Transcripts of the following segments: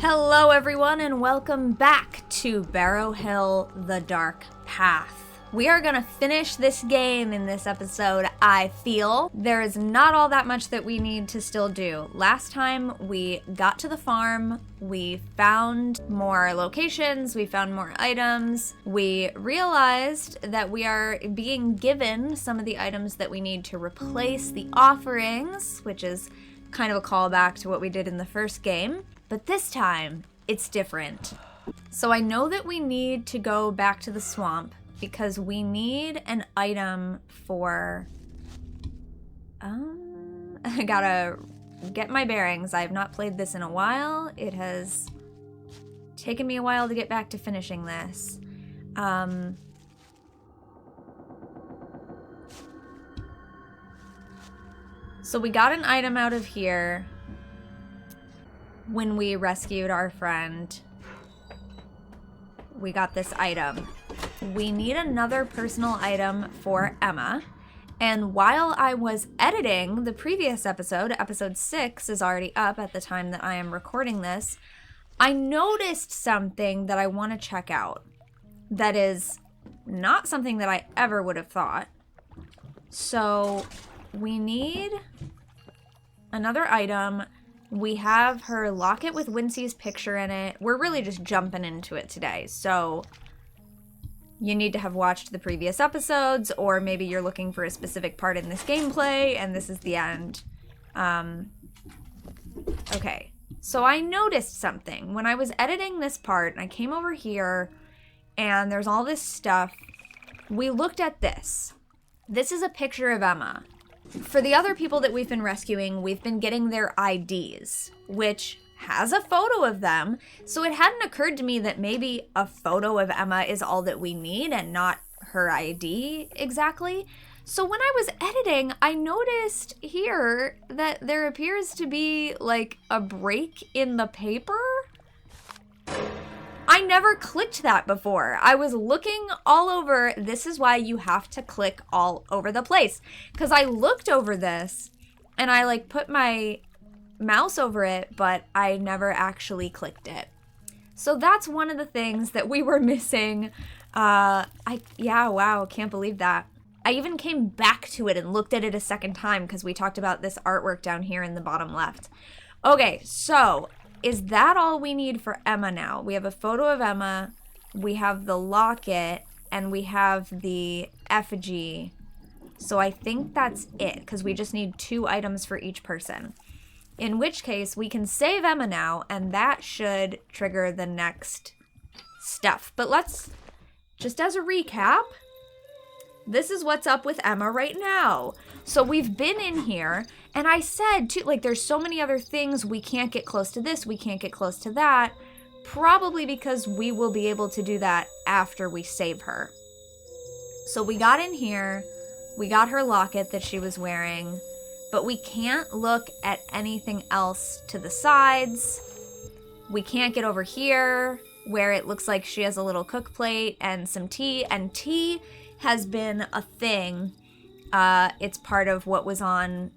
Hello everyone and welcome back to Barrow Hill, The Dark Path. We are gonna finish this game in this episode. I feel there is not all that much that we need to still do. Last time we got to the farm, we found more locations, we found more items. We realized that we are being given some of the items that we need to replace the offerings, which is kind of a callback to what we did in the first game. But this time, it's different. So I know that we need to go back to the swamp because we need an item for... I gotta get my bearings. I have not played this in a while. It has taken me a while to get back to finishing this. So we got an item out of here when we rescued our friend. We got this item. We need another personal item for Emma. And while I was editing the previous episode, episode 6 is already up at the time that I am recording this, I noticed something that I want to check out. That is not something that I ever would have thought. So we need another item. We have her locket with Wincy's picture in it. We're really just jumping into it today. So you need to have watched the previous episodes, or maybe you're looking for a specific part in this gameplay and this is the end. Okay, so I noticed something. When I was editing this part, and I came over here and there's all this stuff, we looked at this. This is a picture of Emma. For the other people that we've been rescuing, we've been getting their IDs, which has a photo of them. So it hadn't occurred to me that maybe a photo of Emma is all that we need and not her ID exactly. So when I was editing, I noticed here that there appears to be like a break in the paper. I never clicked that before. I was looking all over. This is why you have to click all over the place. Because I looked over this and I like put my mouse over it, but I never actually clicked it. So that's one of the things that we were missing. Yeah, wow, can't believe that. I even came back to it and looked at it a second time because we talked about this artwork down here in the bottom left. Okay, so is that all we need for Emma now? We have a photo of Emma, we have the locket, and we have the effigy. So I think that's it, because we just need 2 items for each person. In which case, we can save Emma now, and that should trigger the next stuff. But let's, just as a recap, this is what's up with Emma right now. So we've been in here, and I said, too, like, there's so many other things. We can't get close to this. We can't get close to that. Probably because we will be able to do that after we save her. So we got in here. We got her locket that she was wearing. But we can't look at anything else to the sides. We can't get over here, where it looks like she has a little cook plate and some tea. And tea has been a thing. It's part of what was on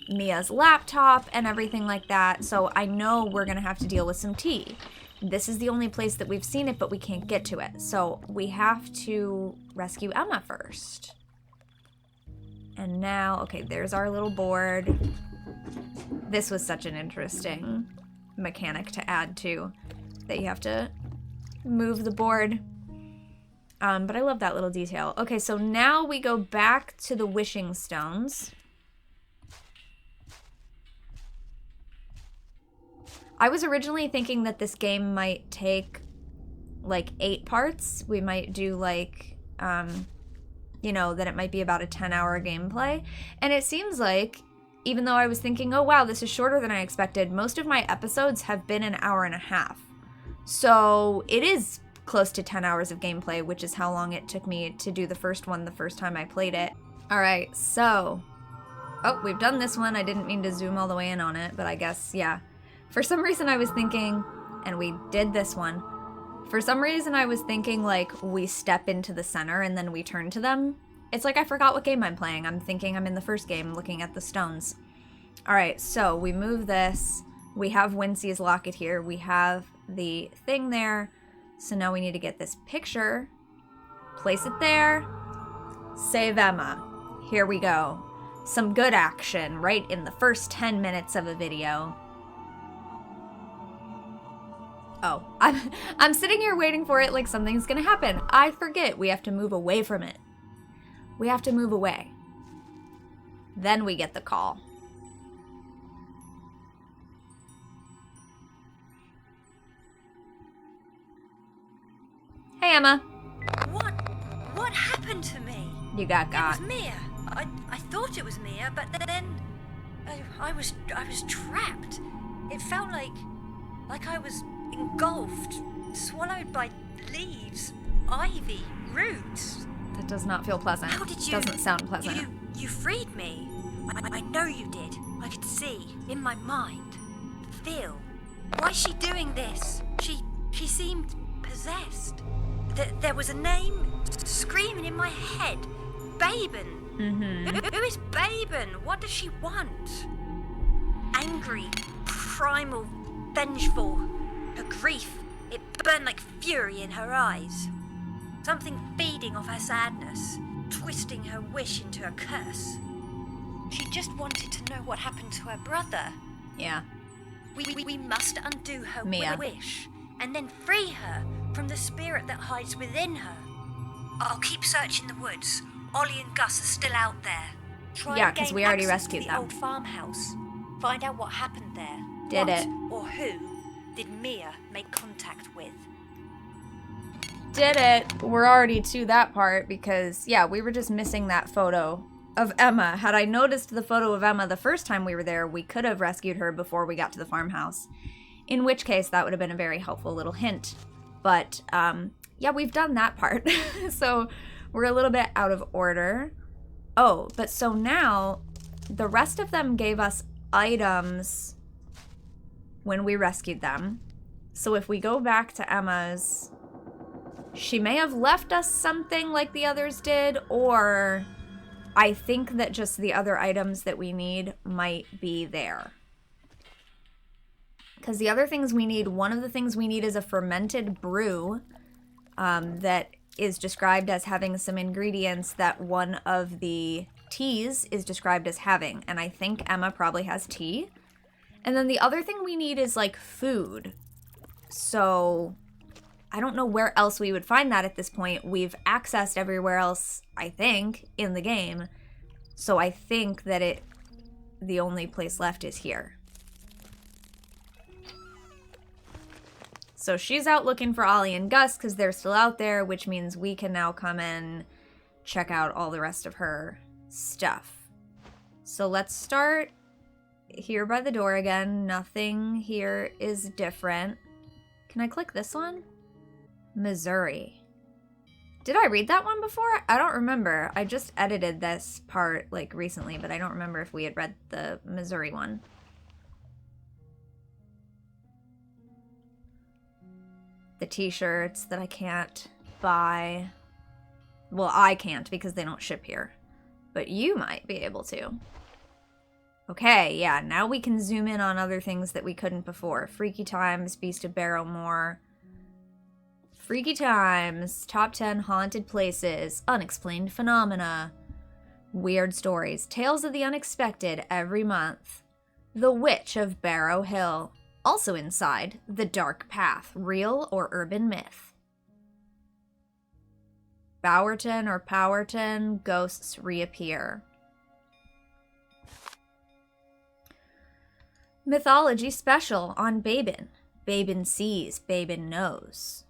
Mia's laptop and everything like that. So I know we're gonna have to deal with some tea. This is the only place that we've seen it, but we can't get to it. So we have to rescue Emma first. And now, okay, there's our little board. This was such an interesting mechanic to add to, that you have to move the board. But I love that little detail. Okay, so now we go back to the wishing stones. I was originally thinking that this game might take like 8 parts. We might do like, you know, that it might be about a 10-hour gameplay. And it seems like, even though I was thinking, oh wow, this is shorter than I expected, most of my episodes have been an hour and a half. So it is close to 10 hours of gameplay, which is how long it took me to do the first one the first time I played it. All right, so, oh, we've done this one. I didn't mean to zoom all the way in on it, but I guess, yeah. For some reason I was thinking, and we did this one, for some reason I was thinking like we step into the center and then we turn to them. It's like I forgot what game I'm playing. I'm thinking I'm in the first game looking at the stones. All right, so we move this. We have Wincy's locket here. We have the thing there. So now we need to get this picture. Place it there. Save Emma. Here we go. Some good action right in the first 10 minutes of a video. Oh, I'm sitting here waiting for it like something's gonna happen. I forget we have to move away from it. We have to move away. Then we get the call. Hey, Emma. What happened to me? You got got. It was Mia. I thought it was Mia, but then I was trapped. It felt like I was engulfed, swallowed by leaves, ivy, roots. That does not feel pleasant. How did you? Doesn't sound pleasant. You freed me. I know you did. I could see in my mind, feel. Why is she doing this? She seemed possessed. There was a name screaming in my head. Baben. Mm-hmm. Who is Baben? What does she want? Angry, primal, vengeful. Her grief, it burned like fury in her eyes. Something feeding off her sadness, twisting her wish into a curse. She just wanted to know what happened to her brother. Yeah. We must undo her Mia. wish, and then free her from the spirit that hides within her. I'll keep searching the woods. Ollie and Gus are still out there. Try Yeah, and 'cause gain we already access rescued to the them. old farmhouse. Find out what happened there. Did What it. or who did Mia make contact with? Did it. We're already to that part because, yeah, we were just missing that photo of Emma. Had I noticed the photo of Emma the first time we were there, we could have rescued her before we got to the farmhouse. In which case, that would have been a very helpful little hint. But, yeah, we've done that part. So we're a little bit out of order. Oh, but so now the rest of them gave us items when we rescued them. So if we go back to Emma's, she may have left us something like the others did, or I think that just the other items that we need might be there. Because the other things we need, one of the things we need is a fermented brew that is described as having some ingredients that one of the teas is described as having. And I think Emma probably has tea. And then the other thing we need is like food. So I don't know where else we would find that at this point. We've accessed everywhere else, I think, in the game. So I think that the only place left is here. So she's out looking for Ollie and Gus because they're still out there, which means we can now come and check out all the rest of her stuff. So let's start here by the door again. Nothing here is different. Can I click this one? Missouri. Did I read that one before? I don't remember. I just edited this part like recently, but I don't remember if we had read the Missouri one. The t-shirts that I can't buy. Well, I can't because they don't ship here. But you might be able to. Okay, yeah, now we can zoom in on other things that we couldn't before. Freaky Times, Beast of Barrow more. Freaky Times, Top 10 Haunted Places, Unexplained Phenomena. Weird Stories, Tales of the Unexpected every month. The Witch of Barrow Hill. Also inside, The Dark Path, Real or Urban Myth. Bowerton or Powerton, Ghosts Reappear. Mythology Special on Baben. Baben Sees, Baben Knows.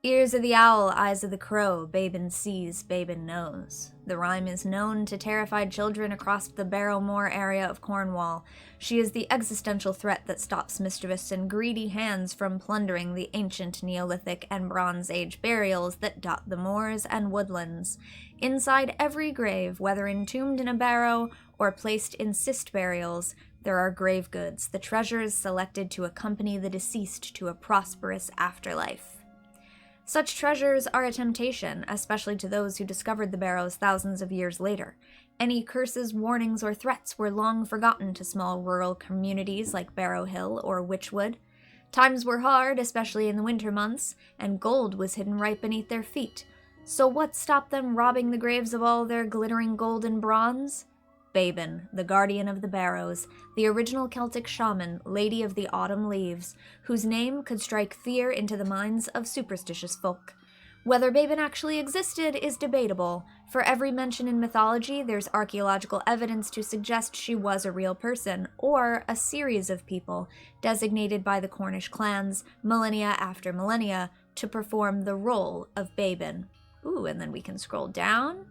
Ears of the owl, eyes of the crow, Baben sees, Baben knows. The rhyme is known to terrified children across the Barrow Moor area of Cornwall. She is the existential threat that stops mischievous and greedy hands from plundering the ancient Neolithic and Bronze Age burials that dot the moors and woodlands. Inside every grave, whether entombed in a barrow or placed in cist burials, there are grave goods, the treasures selected to accompany the deceased to a prosperous afterlife. Such treasures are a temptation, especially to those who discovered the barrows thousands of years later. Any curses, warnings, or threats were long forgotten to small rural communities like Barrow Hill or Witchwood. Times were hard, especially in the winter months, and gold was hidden right beneath their feet. So what stopped them robbing the graves of all their glittering gold and bronze? Babin, the guardian of the Barrows, the original Celtic shaman, Lady of the Autumn Leaves, whose name could strike fear into the minds of superstitious folk. Whether Babin actually existed is debatable. For every mention in mythology, there's archaeological evidence to suggest she was a real person, or a series of people, designated by the Cornish clans, millennia after millennia, to perform the role of Babin. Ooh, and then we can scroll down.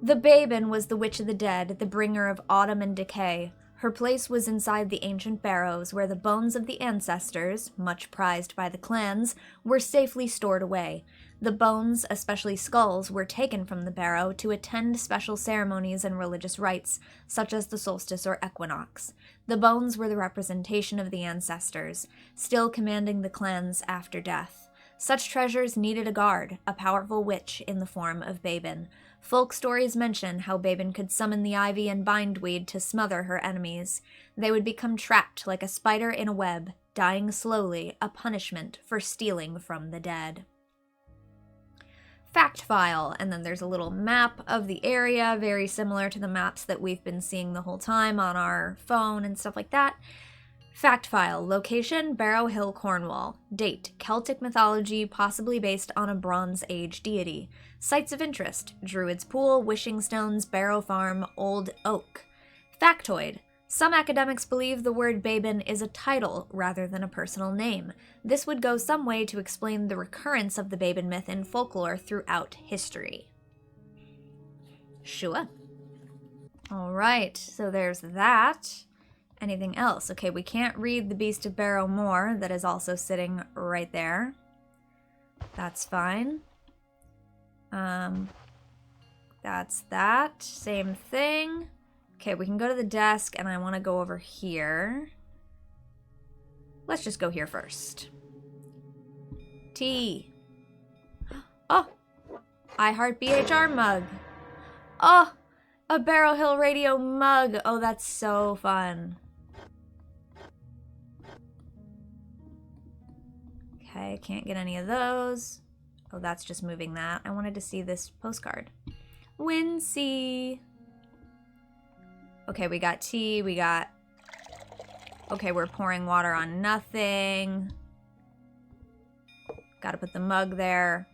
The Babin was the Witch of the Dead, the bringer of autumn and decay. Her place was inside the ancient barrows, where the bones of the ancestors, much prized by the clans, were safely stored away. The bones, especially skulls, were taken from the barrow to attend special ceremonies and religious rites, such as the solstice or equinox. The bones were the representation of the ancestors, still commanding the clans after death. Such treasures needed a guard, a powerful witch in the form of Babin. Folk stories mention how Babin could summon the ivy and bindweed to smother her enemies. They would become trapped like a spider in a web, dying slowly, a punishment for stealing from the dead. Fact file, and then there's a little map of the area, very similar to the maps that we've been seeing the whole time on our phone and stuff like that. Fact file, location, Barrow Hill, Cornwall. Date, Celtic mythology, possibly based on a Bronze Age deity. Sites of interest, Druid's Pool, Wishing Stones, Barrow Farm, Old Oak. Factoid, some academics believe the word Babin is a title rather than a personal name. This would go some way to explain the recurrence of the Babin myth in folklore throughout history. Sure. Alright, so there's that. Anything else? Okay, we can't read the Beast of Barrow Moor, that is also sitting right there. That's fine. That's that. Same thing. Okay, we can go to the desk, and I want to go over here. Let's just go here first. Tea. Oh! I Heart BHR mug. Oh! A Barrow Hill Radio mug. Oh, that's so fun. Okay, can't get any of those. Oh, that's just moving that. I wanted to see this postcard. Wincy. Okay, we got tea. We got... Okay, we're pouring water on nothing. Gotta put the mug there.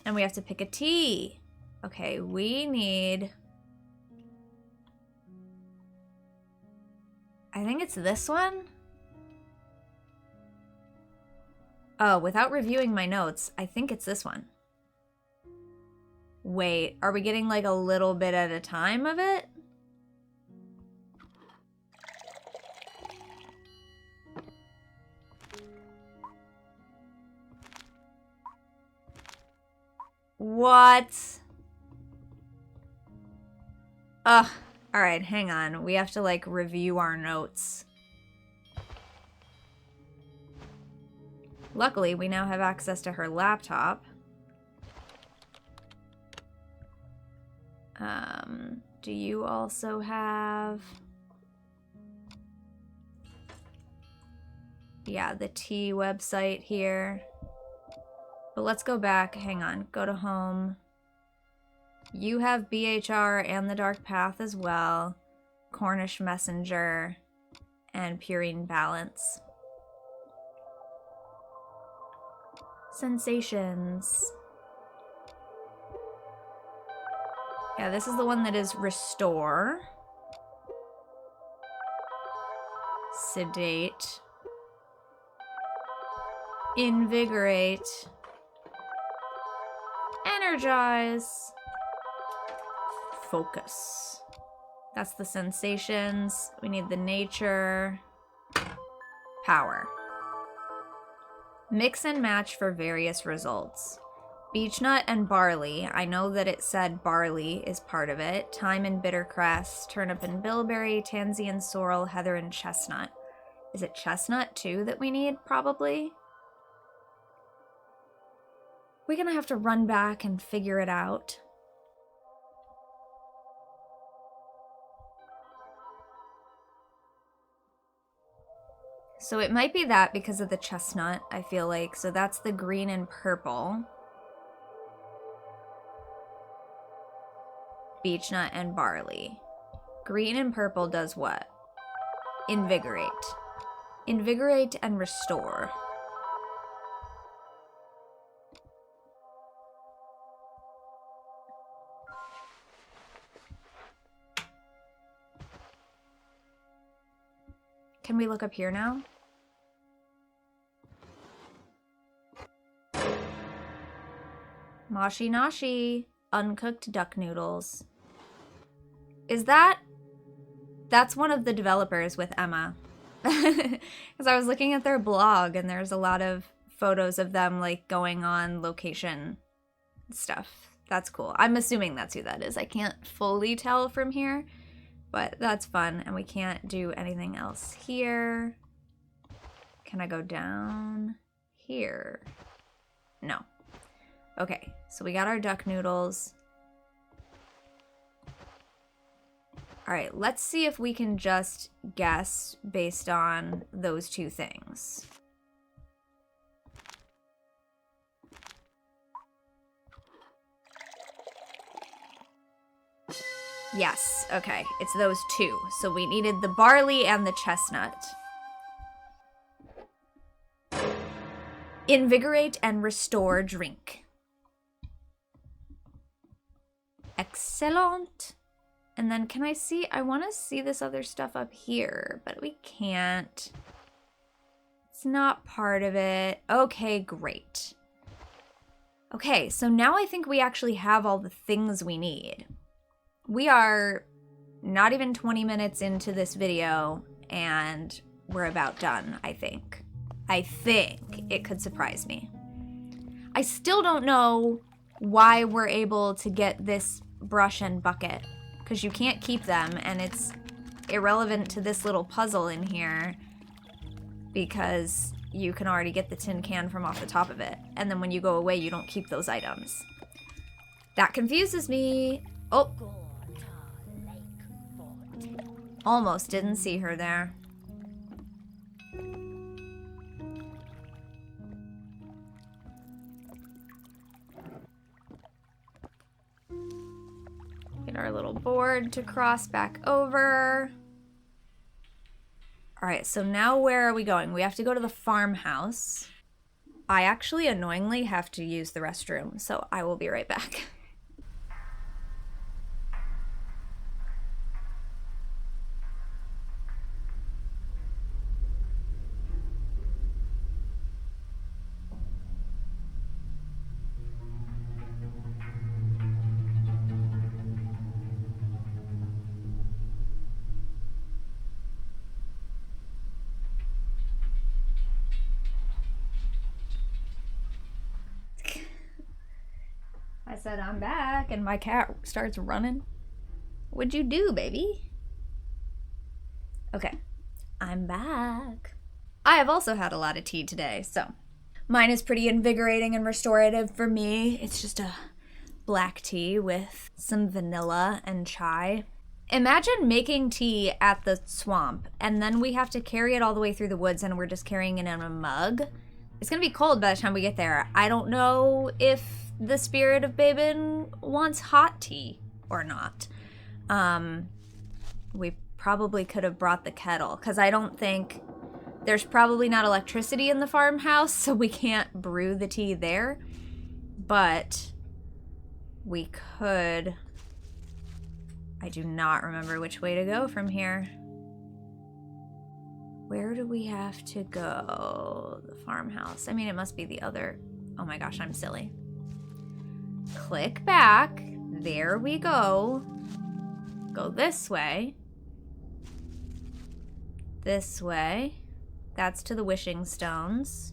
And we have to pick a tea. Okay, we need... I think it's this one? Oh, without reviewing my notes, I think it's this one. Wait, are we getting like a little bit at a time of it? What? Ugh. Alright, hang on. We have to like review our notes. Luckily, we now have access to her laptop. Do you also have... Yeah, the T website here. But let's go back. Hang on. Go to home. You have BHR and the Dark Path as well. Cornish Messenger. And Purine Balance. Sensations. Yeah, this is the one that is Restore. Sedate. Invigorate. Energize. Focus. That's the sensations. We need the nature. Power. Mix and match for various results. Beechnut and barley. I know that it said barley is part of it. Thyme and bittercress. Turnip and bilberry. Tansy and sorrel. Heather and chestnut. Is it chestnut too that we need? Probably. We're gonna have to run back and figure it out. So it might be that because of the chestnut, I feel like. So that's the green and purple. Beechnut and barley. Green and purple does what? Invigorate. Invigorate and restore. Can we look up here now? Moshi Nashi. Uncooked duck noodles. Is that... That's one of the developers with Emma. Because I was looking at their blog and there's a lot of photos of them like going on location stuff. That's cool. I'm assuming that's who that is. I can't fully tell from here, but that's fun. And we can't do anything else here. Can I go down here? No. Okay, so we got our duck noodles. All right, let's see if we can just guess based on those two things. Yes, okay, it's those two. So we needed the barley and the chestnut. Invigorate and restore drink. Excellent. And then can I see, I want to see this other stuff up here, but we can't. It's not part of it. Okay, great. Okay, so now I think we actually have all the things we need. We are not even 20 minutes into this video and we're about done, I think. I think it could surprise me. I still don't know why we're able to get this brush and bucket, because you can't keep them and it's irrelevant to this little puzzle in here because you can already get the tin can from off the top of it, and then when you go away you don't keep those items. That confuses me. Oh, almost didn't see her there. Get our little board to cross back over. All right, so now where are we going? We have to go to the farmhouse. I actually annoyingly have to use the restroom, so I will be right back. I said I'm back and my cat starts running. What'd you do, baby? Okay, I'm back. I have also had a lot of tea today, so mine is pretty invigorating and restorative for me. It's just a black tea with some vanilla and chai. Imagine making tea at the swamp and then we have to carry it all the way through the woods and we're just carrying it in a mug. It's gonna be cold by the time we get there. I don't know if the spirit of Babin wants hot tea or not. We probably could have brought the kettle because I don't think there's probably not electricity in the farmhouse, so we can't brew the tea there, but we could. I do not remember which way to go from here. Where do we have to go? The farmhouse. I mean, it must be the other. Oh my gosh, I'm silly. Click back. There we go. Go this way. This way. That's to the wishing stones.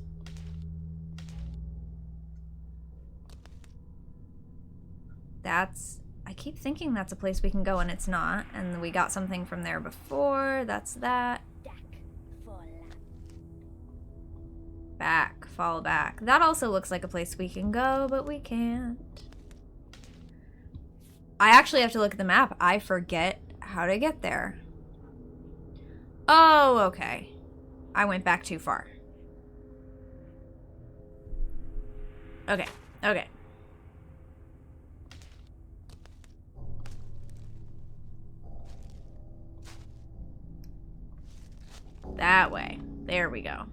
That's... I keep thinking that's a place we can go and it's not. And we got something from there before. That's that. Back. Fall back. That also looks like a place we can go, but we can't. I actually have to look at the map. I forget how to get there. Oh, okay. I went back too far. Okay, okay. That way. There we go.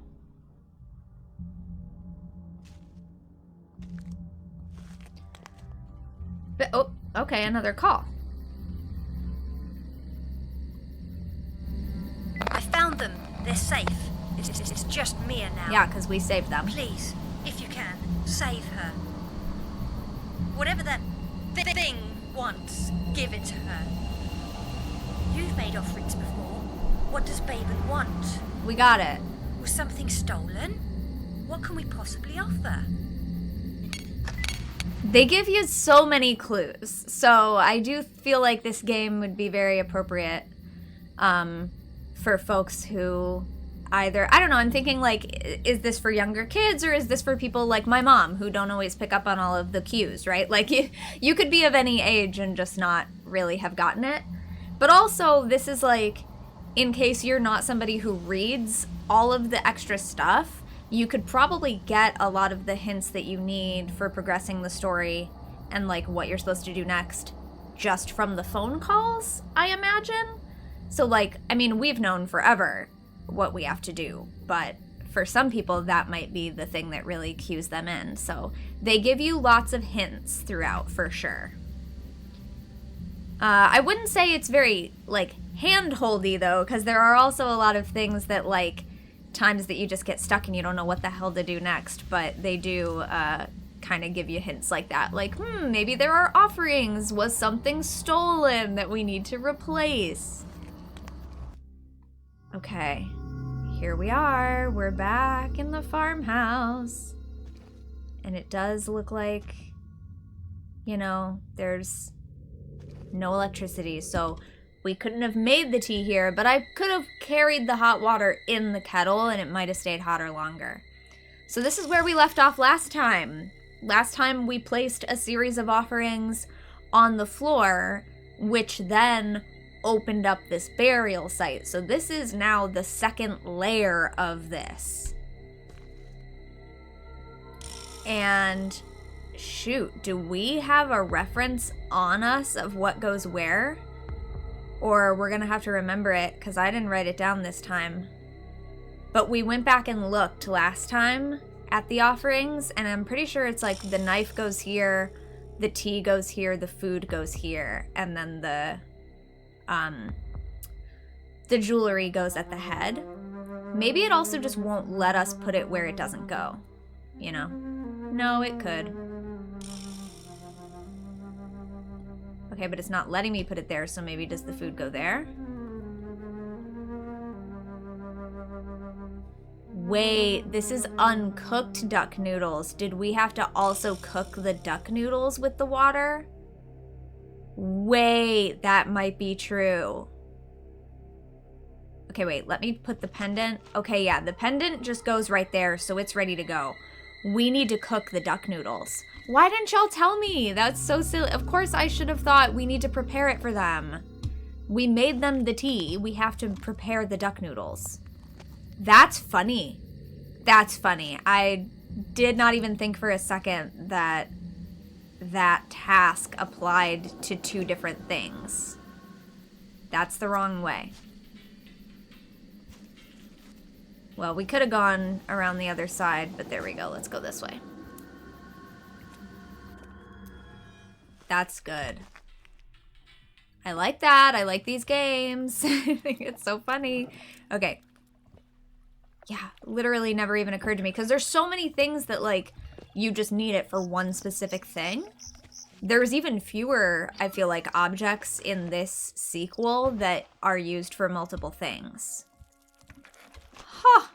But, oh, okay, another call. I found them. They're safe. It's just Mia now. Yeah, because we saved them. Please, if you can, save her. Whatever that thing wants, give it to her. You've made offerings before. What does Baben want? We got it. Was something stolen? What can we possibly offer? They give you so many clues, so I do feel like this game would be very appropriate for folks who either, I don't know, I'm thinking like, is this for younger kids or is this for people like my mom who don't always pick up on all of the cues, right? Like you could be of any age and just not really have gotten it. But also this is like, in case you're not somebody who reads all of the extra stuff, you could probably get a lot of the hints that you need for progressing the story and like what you're supposed to do next just from the phone calls, I imagine. So like, I mean, we've known forever what we have to do, but for some people that might be the thing that really cues them in. So they give you lots of hints throughout for sure. I wouldn't say it's very like hand-holdy though, because there are also a lot of things that like times that you just get stuck and you don't know what the hell to do next, but they do kind of give you hints like that, like maybe there are offerings, was something stolen that we need to replace. Okay, here we are, we're back in the farmhouse, and it does look like, you know, there's no electricity, so we couldn't have made the tea here, but I could have carried the hot water in the kettle and it might have stayed hotter longer. So this is where we left off last time. Last time we placed a series of offerings on the floor, which then opened up this burial site. So this is now the second layer of this. And shoot, do we have a reference on us of what goes where? Or we're gonna have to remember it, because I didn't write it down this time. But we went back and looked last time at the offerings, and I'm pretty sure it's like the knife goes here, the tea goes here, the food goes here, and then the jewelry goes at the head. Maybe it also just won't let us put it where it doesn't go, you know? No, it could. Okay, but it's not letting me put it there, so maybe does the food go there? Wait, this is uncooked duck noodles. Did we have to also cook the duck noodles with the water? Wait, that might be true. Okay, wait, let me put the pendant. Okay, yeah, the pendant just goes right there, so it's ready to go. We need to cook the duck noodles. Why didn't y'all tell me? That's so silly. Of course I should have thought we need to prepare it for them. We made them the tea. We have to prepare the duck noodles. That's funny. That's funny. I did not even think for a second that that task applied to two different things. That's the wrong way. Well, we could have gone around the other side, but there we go. Let's go this way. That's good. I like that. I like these games. I think it's so funny. Okay. Yeah, literally never even occurred to me, because there's so many things that, like, you just need it for one specific thing. There's even fewer, I feel like, objects in this sequel that are used for multiple things. Huh.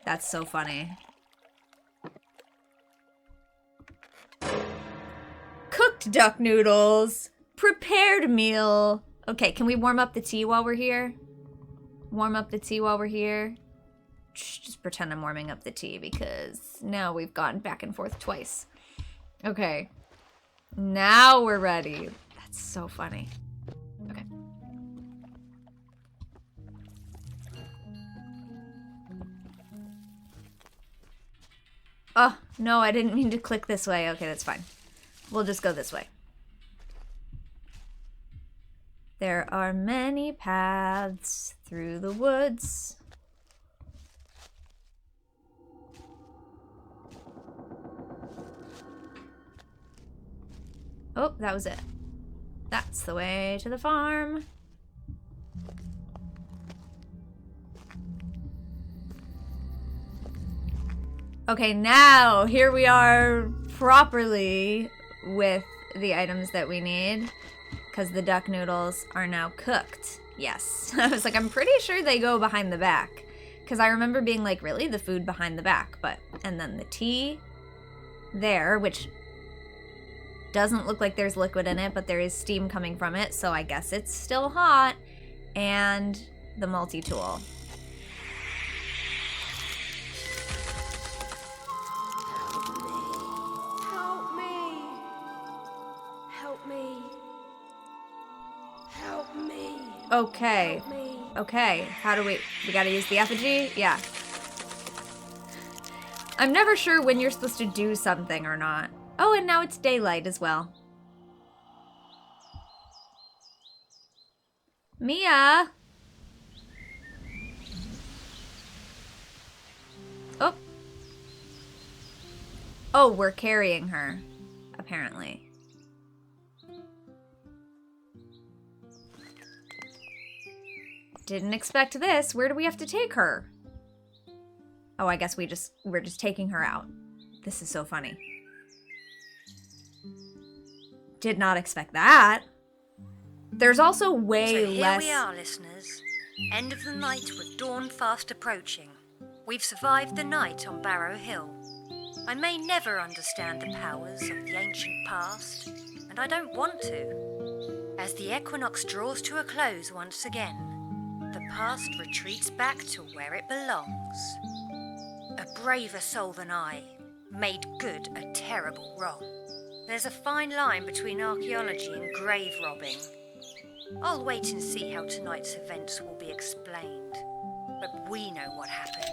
That's so funny. Cooked duck noodles. Prepared meal. Okay, can we warm up the tea while we're here? Warm up the tea while we're here. Just pretend I'm warming up the tea, because now we've gone back and forth twice. Okay. Now we're ready. That's so funny. Okay. Oh, no, I didn't mean to click this way. Okay, that's fine. We'll just go this way. There are many paths through the woods. Oh, that was it. That's the way to the farm. Okay, now here we are properly with the items that we need, because the duck noodles are now cooked. Yes. I was like, I'm pretty sure they go behind the back, because I remember being like, really? The food behind the back? But, and then the tea there, which doesn't look like there's liquid in it, but there is steam coming from it, so I guess it's still hot. And the multi-tool. Okay. Okay. How do we gotta use the effigy? Yeah. I'm never sure when you're supposed to do something or not. Oh, and now it's daylight as well. Mia! Oh. Oh, we're carrying her, apparently. Didn't expect this. Where do we have to take her? Oh, I guess we're just taking her out. This is so funny. Did not expect that. There's also way less... So here we are, listeners. End of the night with dawn fast approaching. We've survived the night on Barrow Hill. I may never understand the powers of the ancient past, and I don't want to. As the equinox draws to a close once again, the past retreats back to where it belongs. A braver soul than I made good a terrible wrong. There's a fine line between archaeology and grave robbing. I'll wait and see how tonight's events will be explained, but we know what happened.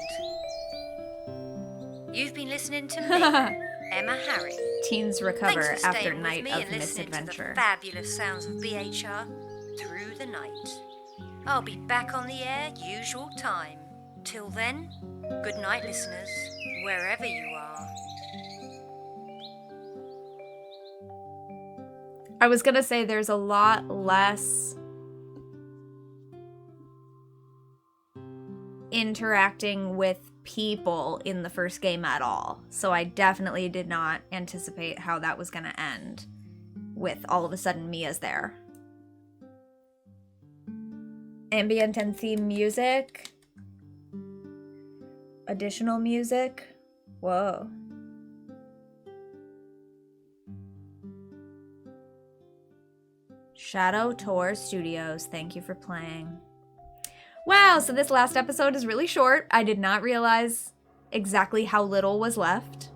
You've been listening to me, Emma Harry. Teens recover Thanks for after staying night with me of and listening misadventure. to the fabulous sounds of BHR through the night. I'll be back on the air usual time. Till then, good night, listeners, wherever you are. I was gonna say there's a lot less interacting with people in the first game at all. So I definitely did not anticipate how that was gonna end with all of a sudden Mia's there. Ambient and theme music. Additional music. Whoa. Shadow Tor Studios, thank you for playing. Wow, so this last episode is really short. I did not realize exactly how little was left.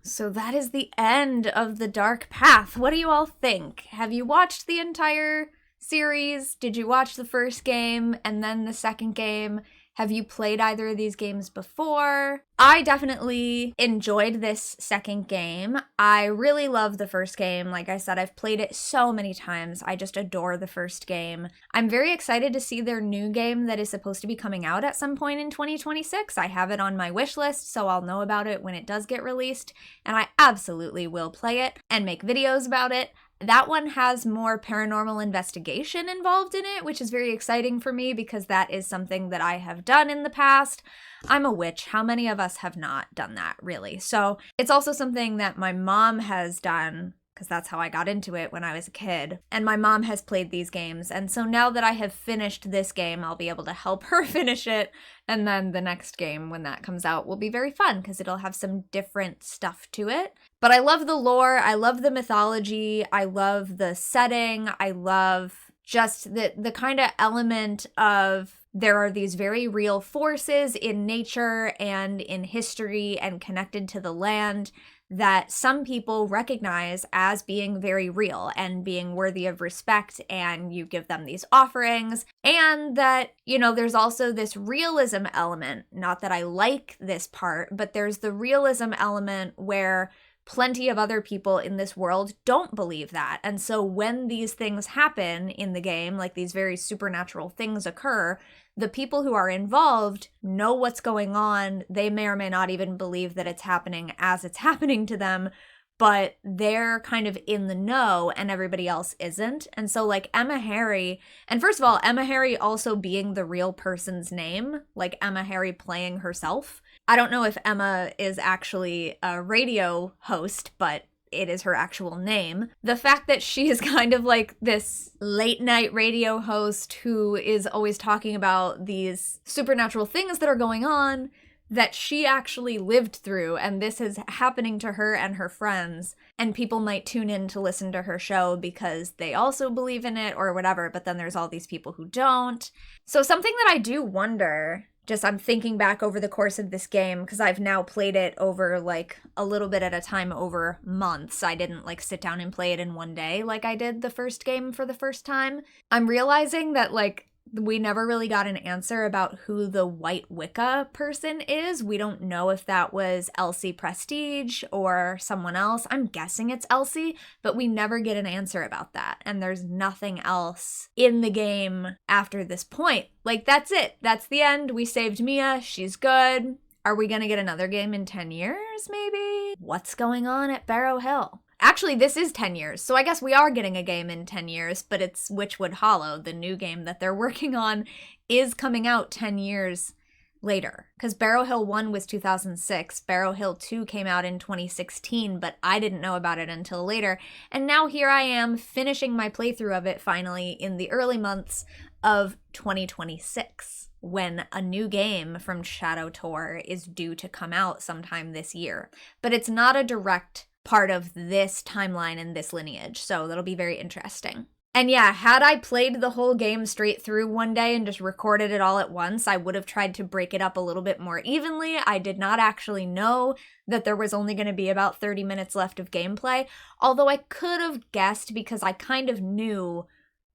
So that is the end of The Dark Path. What do you all think? Have you watched the entire series? Did you watch the first game and then the second game? Have you played either of these games before? I definitely enjoyed this second game. I really love the first game. Like I said, I've played it so many times. I just adore the first game. I'm very excited to see their new game that is supposed to be coming out at some point in 2026. I have it on my wish list, so I'll know about it when it does get released, and I absolutely will play it and make videos about it. That one has more paranormal investigation involved in it, which is very exciting for me because that is something that I have done in the past. I'm a witch. How many of us have not done that, really? So it's also something that my mom has done, because that's how I got into it when I was a kid. And my mom has played these games. And so now that I have finished this game, I'll be able to help her finish it. And then the next game, when that comes out, will be very fun because it'll have some different stuff to it. But I love the lore. I love the mythology. I love the setting. I love just the kind of element of there are these very real forces in nature and in history and connected to the land that some people recognize as being very real and being worthy of respect, and you give them these offerings. And that, you know, there's also this realism element. Not that I like this part, but there's the realism element where plenty of other people in this world don't believe that. And so when these things happen in the game, like these very supernatural things occur, the people who are involved know what's going on. They may or may not even believe that it's happening as it's happening to them, but they're kind of in the know and everybody else isn't. And so like Emma Harry, and first of all, Emma Harry also being the real person's name, like Emma Harry playing herself. I don't know if Emma is actually a radio host, but it is her actual name. The fact that she is kind of like this late night radio host who is always talking about these supernatural things that are going on that she actually lived through, and this is happening to her and her friends, and people might tune in to listen to her show because they also believe in it or whatever, but then there's all these people who don't. So something that I do wonder, just I'm thinking back over the course of this game, because I've now played it over like a little bit at a time over months. I didn't like sit down and play it in one day like I did the first game for the first time. I'm realizing that like we never really got an answer about who the White Wicca person is. We don't know if that was Elsie Prestige or someone else. I'm guessing it's Elsie, but we never get an answer about that. And there's nothing else in the game after this point. Like, that's it. That's the end. We saved Mia. She's good. Are we going to get another game in 10 years, maybe? What's going on at Barrow Hill? Actually, this is 10 years, so I guess we are getting a game in 10 years, but it's Witchwood Hollow, the new game that they're working on, is coming out 10 years later. Because Barrow Hill 1 was 2006, Barrow Hill 2 came out in 2016, but I didn't know about it until later. And now here I am finishing my playthrough of it finally in the early months of 2026, when a new game from Shadow Tor is due to come out sometime this year. But it's not a direct part of this timeline and this lineage, so that'll be very interesting. And yeah, had I played the whole game straight through one day and just recorded it all at once, I would have tried to break it up a little bit more evenly. I did not actually know that there was only going to be about 30 minutes left of gameplay, although I could have guessed because I kind of knew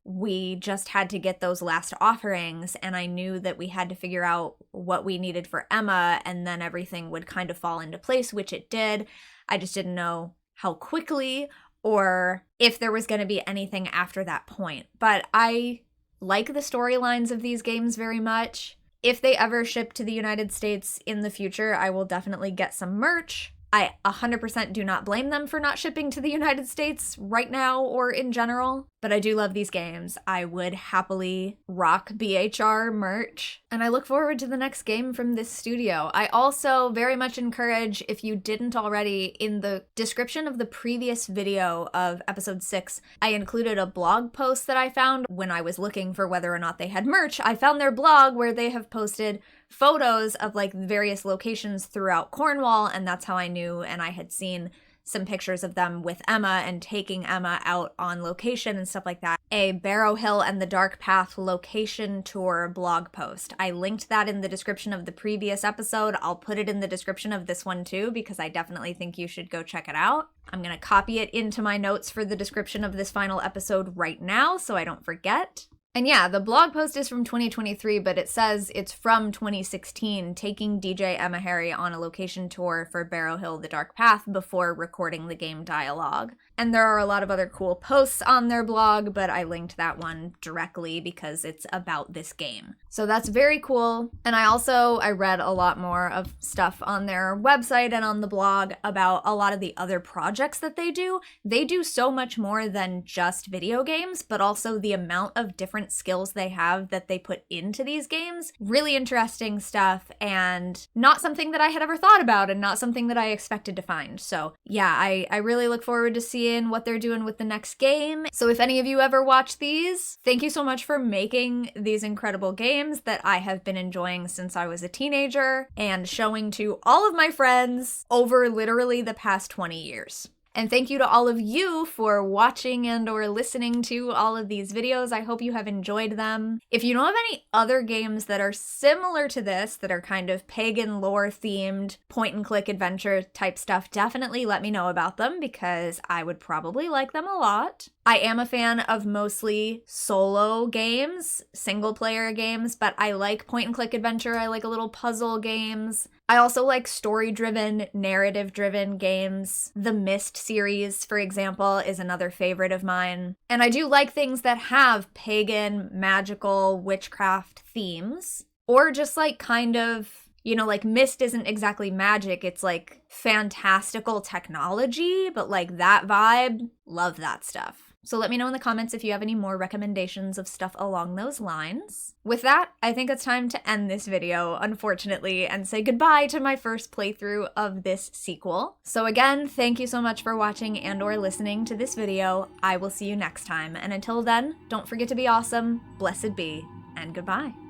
we just had to get those last offerings, and I knew that we had to figure out what we needed for Emma, and then everything would kind of fall into place, which it did. I just didn't know how quickly or if there was going to be anything after that point. But I like the storylines of these games very much. If they ever ship to the United States in the future, I will definitely get some merch. I 100% do not blame them for not shipping to the United States right now or in general, but I do love these games. I would happily rock BHR merch, and I look forward to the next game from this studio. I also very much encourage, if you didn't already, in the description of the previous video of episode 6, I included a blog post that I found when I was looking for whether or not they had merch. I found their blog where they have posted photos of like various locations throughout Cornwall, and that's how I knew, and I had seen some pictures of them with Emma and taking Emma out on location and stuff like that. A Barrow Hill and the Dark Path location tour blog post. I linked that in the description of the previous episode. I'll put it in the description of this one too, because I definitely think you should go check it out. I'm going to copy it into my notes for the description of this final episode right now so I don't forget. And yeah, the blog post is from 2023, but it says it's from 2016, taking DJ Emma Harry on a location tour for Barrow Hill The Dark Path before recording the game dialogue. And there are a lot of other cool posts on their blog, but I linked that one directly because it's about this game. So that's very cool. And I read a lot more of stuff on their website and on the blog about a lot of the other projects that they do. They do so much more than just video games, but also the amount of different skills they have that they put into these games. Really interesting stuff, and not something that I had ever thought about and not something that I expected to find. So yeah, I really look forward to seeing what they're doing with the next game. So if any of you ever watch these, thank you so much for making these incredible games that I have been enjoying since I was a teenager and showing to all of my friends over literally the past 20 years. And thank you to all of you for watching and or listening to all of these videos. I hope you have enjoyed them. If you know of any other games that are similar to this, that are kind of pagan lore themed, point and click adventure type stuff, definitely let me know about them because I would probably like them a lot. I am a fan of mostly solo games, single player games, but I like point and click adventure. I like a little puzzle games. I also like story-driven, narrative-driven games. The Myst series, for example, is another favorite of mine. And I do like things that have pagan, magical, witchcraft themes. Or just like kind of, you know, like Myst isn't exactly magic, it's like fantastical technology, but like that vibe, love that stuff. So let me know in the comments if you have any more recommendations of stuff along those lines. With that, I think it's time to end this video, unfortunately, and say goodbye to my first playthrough of this sequel. So again, thank you so much for watching and or listening to this video. I will see you next time, and until then, don't forget to be awesome, blessed be, and goodbye.